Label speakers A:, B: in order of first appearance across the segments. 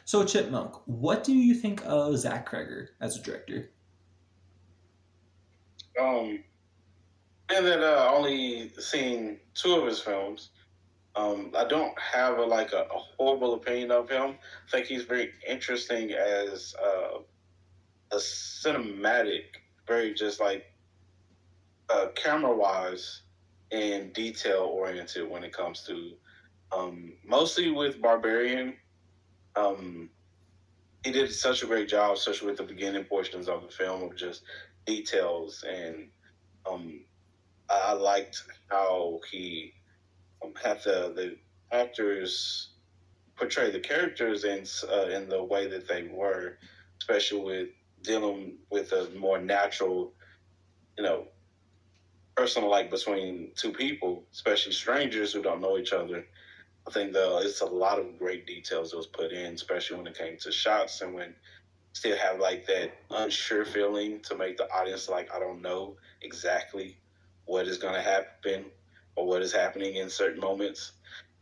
A: So, Chipmunk, what do you think of Zach Cregger as a director?
B: Um, and that only seen two of his films. I don't have a horrible opinion of him. I think he's very interesting as a cinematic, very just like camera wise and detail oriented when it comes to mostly with Barbarian. Um, he did such a great job, especially with the beginning portions of the film of just details and um, I liked how he had the actors portray the characters in the way that they were, especially with dealing with a more natural, you know, personal like between two people, especially strangers who don't know each other. I think it's a lot of great details that was put in, especially when it came to shots and when still have like that unsure feeling to make the audience like I don't know exactly what is going to happen or what is happening in certain moments.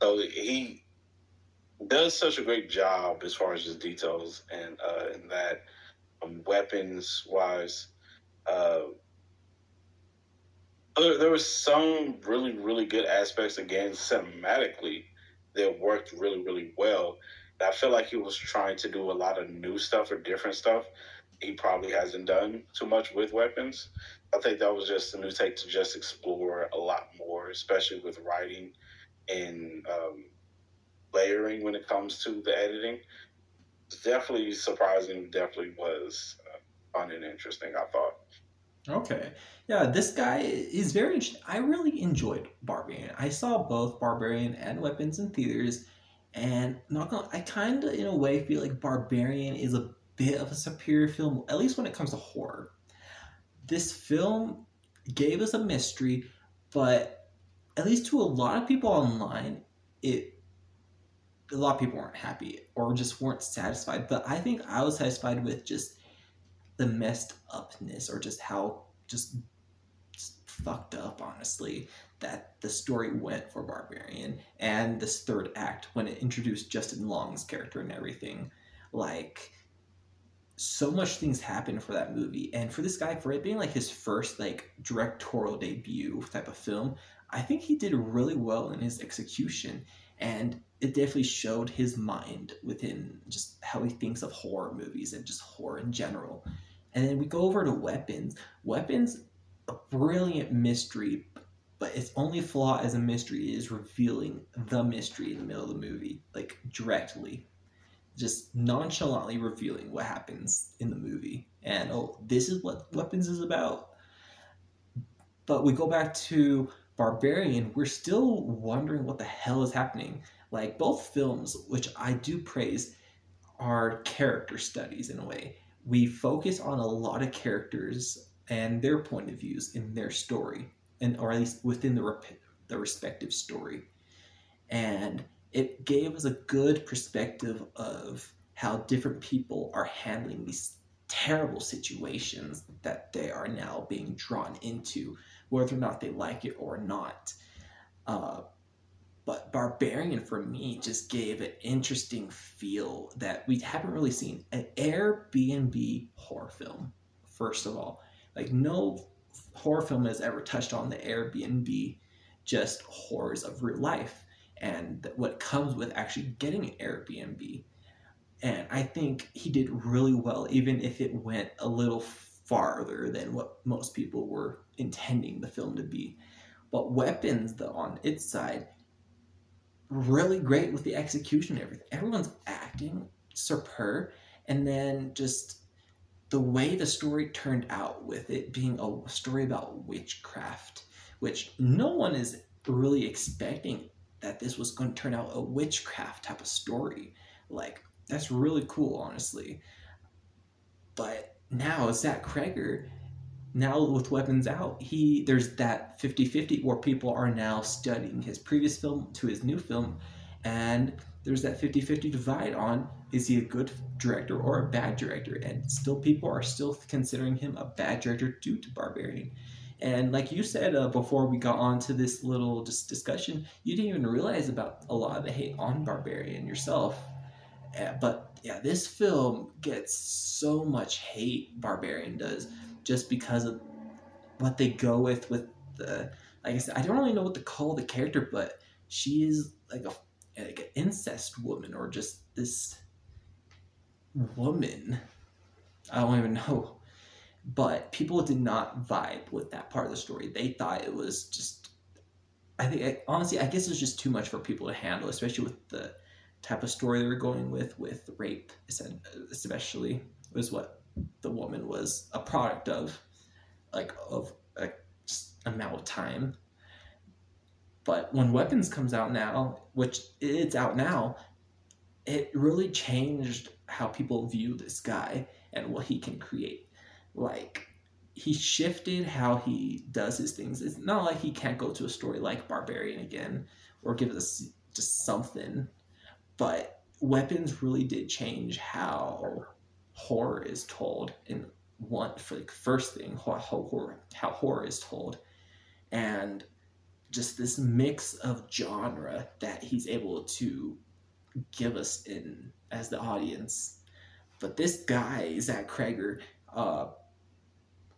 B: So he does such a great job as far as his details and in that weapons wise. Uh, there was some really good aspects again cinematically that worked really well. And I feel like he was trying to do a lot of new stuff or different stuff. He probably hasn't done too much with weapons. I think that was just a new take to just explore a lot more, especially with writing and layering when it comes to the editing. It's definitely surprising. Definitely was fun and interesting. I thought.
A: Okay. Yeah, this guy is very interesting. I really enjoyed Barbarian. I saw both Barbarian and Weapons in theaters, and not gonna, I kind of, in a way, feel like Barbarian is a bit of a superior film, at least when it comes to horror. This film gave us a mystery, but at least to a lot of people online, it a lot of people weren't happy or just weren't satisfied. But I think I was satisfied with just the messed upness or just how just fucked up, honestly, that the story went for Barbarian and this third act when it introduced Justin Long's character and everything. Like, so much things happened for that movie, and for this guy, for it being like his first like directorial debut type of film, I think he did really well in his execution, and it definitely showed his mind within just how he thinks of horror movies and just horror in general. And then we go over to Weapons, a brilliant mystery, but its only flaw as a mystery is revealing the mystery in the middle of the movie, like directly, just nonchalantly revealing what happens in the movie. And oh, this is what Weapons is about. But we go back to Barbarian, we're still wondering what the hell is happening. Like, both films, which I do praise, are character studies in a way. We focus on a lot of characters and their point of views in their story, and or at least within the respective story. And it gave us a good perspective of how different people are handling these terrible situations that they are now being drawn into, whether or not they like it or not. Uh, but Barbarian for me just gave an interesting feel that we haven't really seen. An Airbnb horror film, first of all. Like, no horror film has ever touched on the Airbnb, just horrors of real life and what comes with actually getting an Airbnb. And I think he did really well, even if it went a little farther than what most people were intending the film to be. But Weapons, though, on its side, really great with the execution and everything. Everyone's acting superb, and then just the way the story turned out, with it being a story about witchcraft, which no one is really expecting that this was going to turn out a witchcraft type of story. Like, that's really cool, honestly. But now Zach Cregger, now with Weapons out, there's that 50-50 where people are now studying his previous film to his new film, and there's that 50-50 divide on, is he a good director or a bad director? And still people are still considering him a bad director due to Barbarian. And like you said, before we got on to this little just discussion, you didn't even realize about a lot of the hate on Barbarian yourself. But yeah, this film gets so much hate. Barbarian does, just because of what they go with the. Like I said, I don't really know what to call the character, but she is like an incest woman, or just this woman. I don't even know. But people did not vibe with that part of the story. They thought it was just. Honestly, I guess it's just too much for people to handle, especially with the type of story they were going with rape, especially was what the woman was a product of, like of a amount of time. But when Weapons comes out now, which it's out now, it really changed how people view this guy and what he can create. Like, he shifted how he does his things. It's not like he can't go to a story like Barbarian again or give us just something, but Weapons really did change how horror is told. In one, for the first thing, how horror is told, and just this mix of genre that he's able to give us in as the audience. But this guy, Zach Cregger,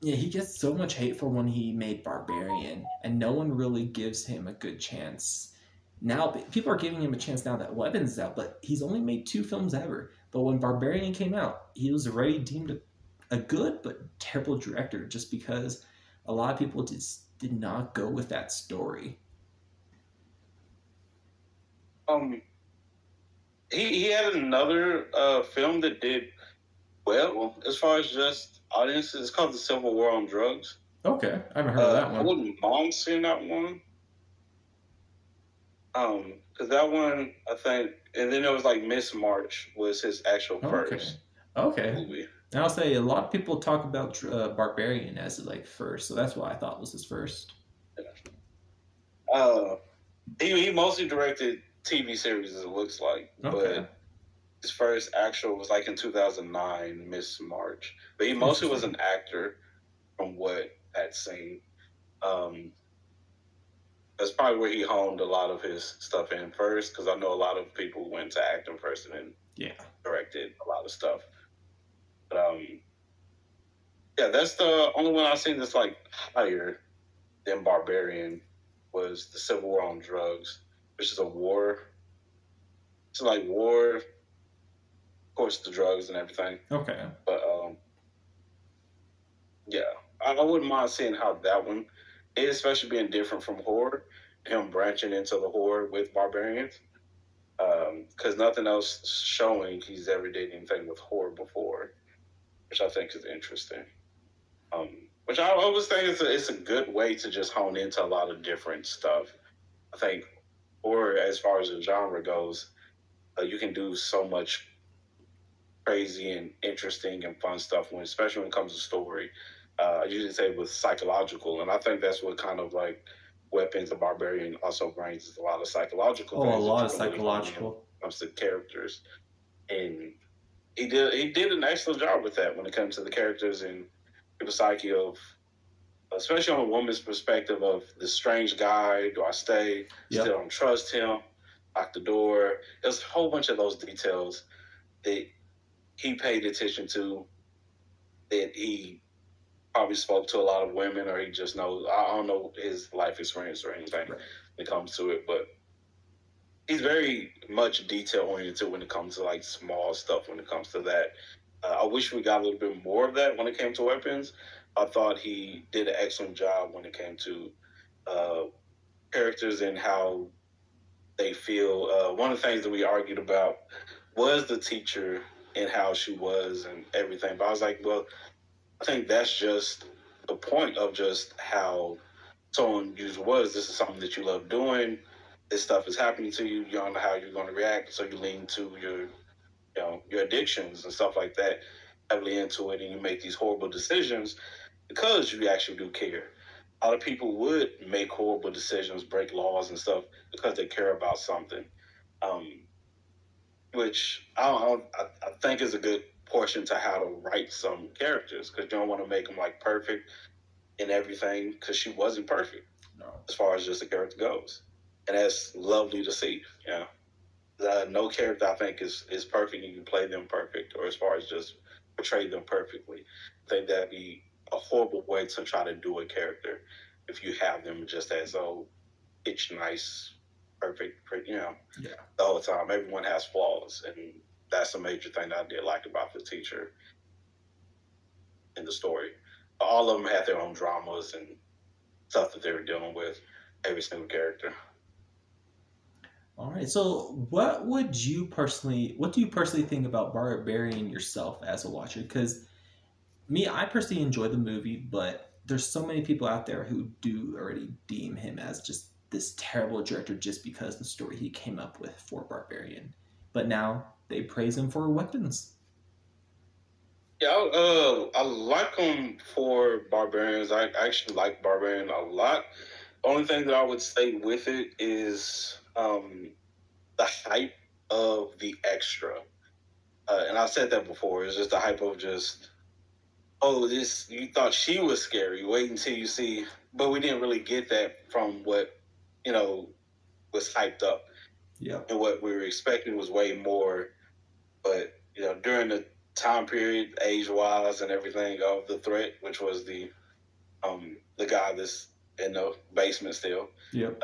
A: yeah, he gets so much hate for when he made Barbarian, and no one really gives him a good chance. Now, people are giving him a chance now that Weapons is out, but he's only made 2 films ever. But when Barbarian came out, he was already deemed a good but terrible director, just because a lot of people just did not go with that story.
B: He had another film that did well as far as just audiences. It's called The Civil War on Drugs.
A: Okay, I haven't heard of that one.
B: I wouldn't mind seeing that one. Because that one, I think, and then it was like Miss March was his actual first movie.
A: And I'll say a lot of people talk about Barbarian as like first, so that's what I thought was his first.
B: He mostly directed TV series, as it looks like, but his first actual was like in 2009, Miss March. But he mostly was an actor, from what I'd seen. That's probably where he honed a lot of his stuff in first, because I know a lot of people went to acting first and then directed a lot of stuff. But yeah, that's the only one I've seen that's like higher than Barbarian was The Civil War on Drugs, which is a war. It's like war, of course, the drugs and everything.
A: Okay.
B: But yeah, I wouldn't mind seeing how that one is, especially being different from horror, him branching into the horror with Barbarians. Because nothing else showing he's ever did anything with horror before, which I think is interesting. Which I always think it's a good way to just hone into a lot of different stuff. I think horror, as far as the genre goes, you can do so much crazy and interesting and fun stuff, especially when it comes to story. I usually say with psychological, and I think that's what kind of like Weapons of Barbarian also brings is a lot of psychological.
A: A lot of psychological.
B: When it comes to characters, and he did an excellent job with that when it comes to the characters and the psyche of, especially on a woman's perspective of this strange guy. Do I stay? Still don't trust him. Lock the door. There's a whole bunch of those details that he paid attention to, that he probably spoke to a lot of women, or he just knows. I don't know his life experience or anything when it comes to it, but he's very much detail oriented when it comes to like small stuff. When it comes to that, I wish we got a little bit more of that when it came to Weapons. I thought he did an excellent job when it came to characters and how they feel. One of the things that we argued about was the teacher and how she was and everything. But I was like, well, I think that's just the point of just how someone usually was. This is something that you love doing. This stuff is happening to you. You don't know how you're going to react, so you lean to your addictions and stuff like that heavily into it, and you make these horrible decisions because you actually do care. A lot of people would make horrible decisions, break laws and stuff because they care about something, which I think is a good portion to how to write some characters, because you don't want to make them like perfect in everything, because she wasn't perfect as far as just the character goes, and that's lovely to see. Yeah. No character I think is perfect. You can play them perfect, or as far as just portray them perfectly. I think that'd be a horrible way to try to do a character if you have them just as it's nice, perfect,
A: Yeah.
B: the whole time. Everyone has flaws, and that's a major thing that I did like about the teacher in the story. All of them had their own dramas and stuff that they were dealing with. Every single character.
A: All right. So, what do you personally think about Barbarian yourself as a watcher? Because me, I personally enjoy the movie, but there's so many people out there who do already deem him as just this terrible director just because the story he came up with for Barbarian. But now they praise him for Weapons.
B: Yeah, I like him for Barbarians. I actually like Barbarian a lot. Only thing that I would say with it is the hype of the extra. And I've said that before. It's just the hype of just, oh, this, you thought she was scary. Wait until you see. But we didn't really get that from what, was hyped up.
A: Yeah.
B: And what we were expecting was way more. But, during the time period, age-wise and everything of the threat, which was the guy that's in the basement still.
A: Yep.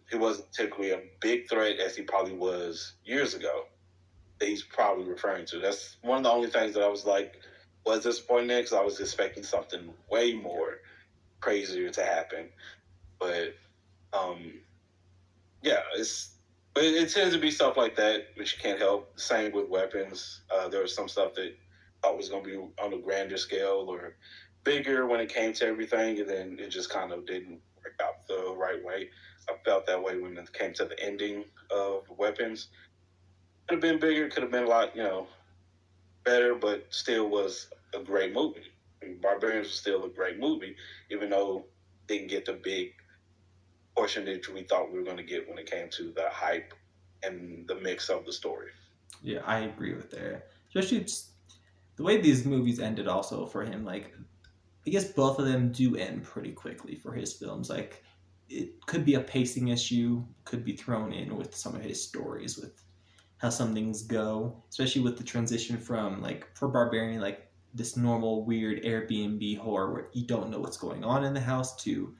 B: He wasn't typically a big threat as he probably was years ago that he's probably referring to. That's one of the only things that I was like, was disappointed in, because I was expecting something way more crazier to happen. But, yeah, but it tends to be stuff like that, which you can't help. Same with Weapons. There was some stuff that I thought was going to be on a grander scale or bigger when it came to everything, and then it just kind of didn't work out the right way. I felt that way when it came to the ending of Weapons. Could have been bigger, could have been a lot, better, but still was a great movie. And Barbarians was still a great movie, even though it didn't get the big portion that we thought we were going to get when it came to the hype and the mix of the story.
A: Yeah, I agree with that. Especially the way these movies ended also for him. Like, I guess both of them do end pretty quickly for his films. Like, it could be a pacing issue, could be thrown in with some of his stories, with how some things go, especially with the transition from, like, for Barbarian, like, this normal, weird Airbnb horror where you don't know what's going on in the house, to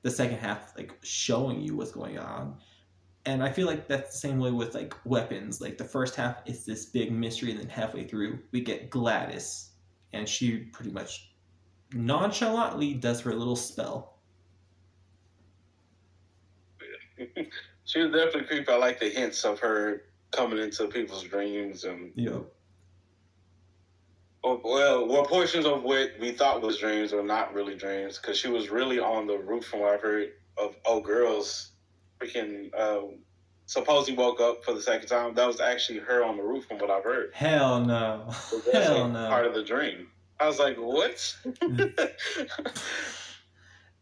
A: the second half, like, showing you what's going on. And I feel like that's the same way with, like, Weapons. Like, the first half is this big mystery, and then halfway through, we get Gladys, and she pretty much nonchalantly does her little spell.
B: She was definitely creepy. I like the hints of her coming into people's dreams and well, portions of what we thought was dreams are not really dreams, because she was really on the roof, from what I've heard, of girls freaking supposedly woke up for the second time. That was actually her on the roof, from what I've heard.
A: Hell no. Hell no.
B: Part of the dream. I was like, what?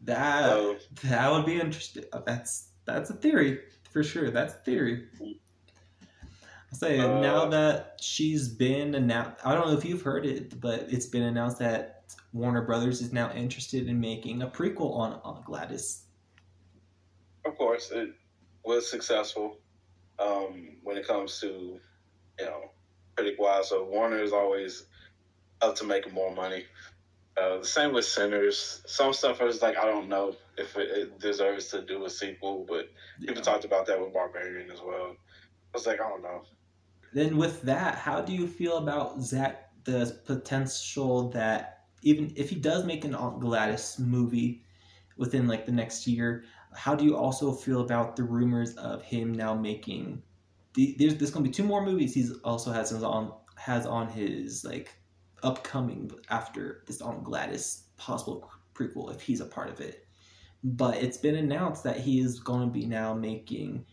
A: That would be interesting. That's a theory for sure. That's a theory. I'll say now that she's been announced, I don't know if you've heard it, but it's been announced that Warner Brothers is now interested in making a prequel on Gladys.
B: Of course, it was successful when it comes to, critic-wise. So Warner is always up to making more money. The same with Sinners. Some stuff I was like, I don't know if it deserves to do a sequel, but people talked about that with Barbarian as well. I was like, I don't know.
A: Then with that, how do you feel about Zach, the potential that even if he does make an Aunt Gladys movie within, like, the next year, how do you also feel about the rumors of him now making there's going to be 2 more movies he's also has on his, like, upcoming after this Aunt Gladys possible prequel, if he's a part of it. But it's been announced that he is going to be now making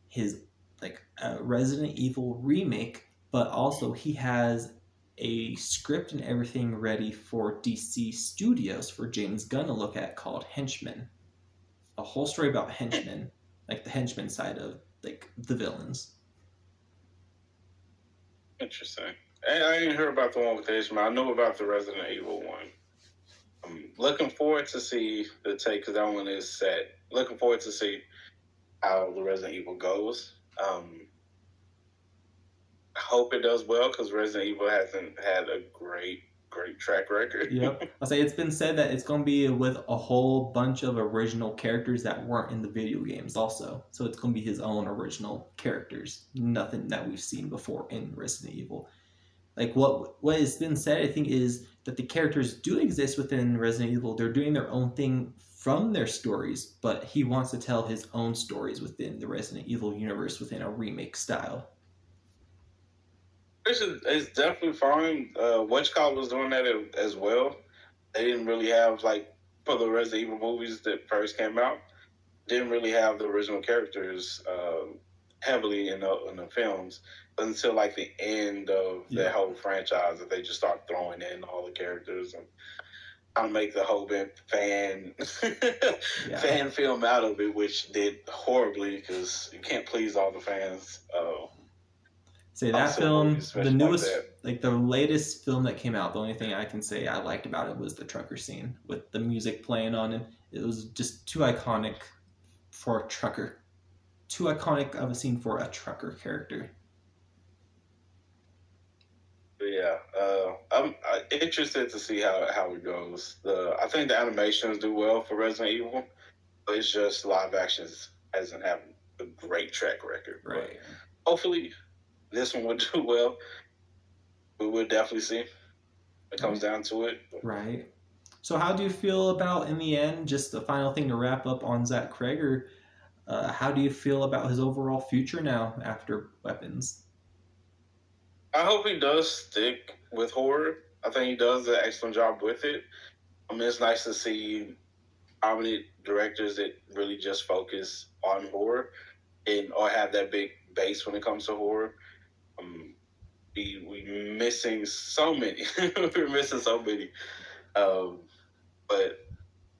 A: his, like, Resident Evil remake, but also he has a script and everything ready for DC Studios for James Gunn to look at, called Henchmen. A whole story about henchmen, like the henchmen side of, like, the villains.
B: Interesting. I didn't hear about the one with the Henchmen. I know about the Resident Evil one. I'm looking forward to see the take, because that one is set. Looking forward to see how the Resident Evil goes. hope it does well because Resident Evil hasn't had a great track record.
A: Yep. I'll say it's been said that it's going to be with a whole bunch of original characters that weren't in the video games also. So it's going to be his own original characters. Nothing that we've seen before in Resident Evil. Like what has been said, I think, is that the characters do exist within Resident Evil. They're doing their own thing from their stories, but he wants to tell his own stories within the Resident Evil universe within a remake style.
B: It's definitely fine. Whatchcall was doing that as well. They didn't really have, like, for the Resident Evil movies that first came out, didn't really have the original characters heavily in the films until, like, the end of the whole franchise that they just start throwing in all the characters and trying to make the whole fan film out of it, which did horribly because you can't please all the fans.
A: Say that film, the newest, like the latest film that came out, the only thing I can say I liked about it was the trucker scene with the music playing on it. It was just too iconic for a trucker. Too iconic of a scene for a trucker character.
B: Yeah, I'm interested to see how it goes. I think the animations do well for Resident Evil, but it's just live actions hasn't had a great track record.
A: Right.
B: But hopefully this one would do well. We will definitely see. It comes down to it.
A: Right. So how do you feel about, in the end, just the final thing to wrap up on Zach Cregger, how do you feel about his overall future now after Weapons?
B: I hope he does stick with horror. I think he does an excellent job with it. I mean, it's nice to see prominent directors that really just focus on horror or have that big base when it comes to horror. We're missing so many. We're missing so many. But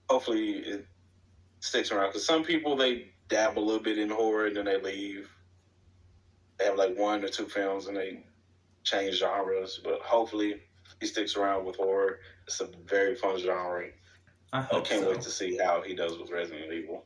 B: hopefully it sticks around. Because some people, they dab a little bit in horror and then they leave. They have like 1 or 2 films and they change genres. But hopefully he sticks around with horror. It's a very fun genre.
A: I
B: can't wait to see how he does with Resident Evil.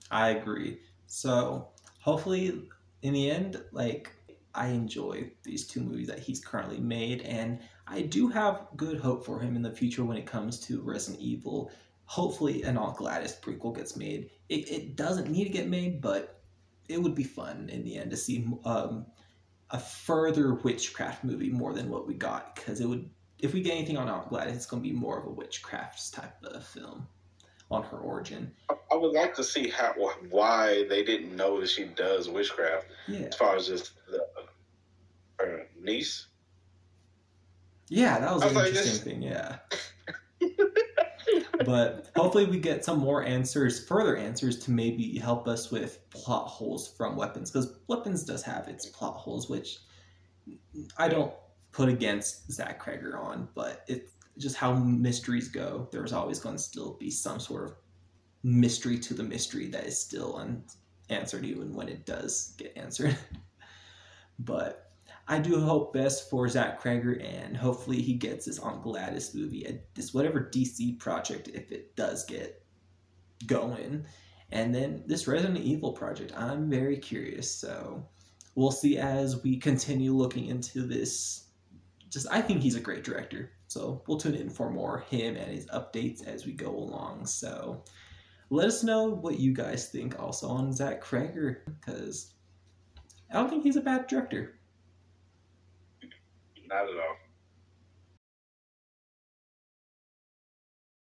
A: I agree. So hopefully in the end, like, I enjoy these 2 movies that he's currently made, and I do have good hope for him in the future when it comes to Resident Evil. Hopefully an Aunt Gladys prequel gets made. It doesn't need to get made, but it would be fun in the end to see a further witchcraft movie more than what we got, because it would, if we get anything on Aunt Gladys, it's going to be more of a witchcraft type of film on her origin.
B: I would like to see why they didn't know that she does witchcraft.
A: Yeah.
B: As far as just her niece.
A: Yeah, that was an interesting thing. Yeah. But hopefully we get some more answers, further answers to maybe help us with plot holes from Weapons, because Weapons does have its plot holes, which I don't put against Zach Cregger on, but it's just how mysteries go. There's always going to still be some sort of mystery to the mystery that is still unanswered even when it does get answered. But I do hope best for Zach Cregger, and hopefully he gets this Aunt Gladys movie, this whatever DC project, if it does get going. And then this Resident Evil project, I'm very curious. So we'll see as we continue looking into this. I think he's a great director. So we'll tune in for more him and his updates as we go along. So let us know what you guys think also on Zach Cregger, because I don't think he's a bad director.
B: Not at all.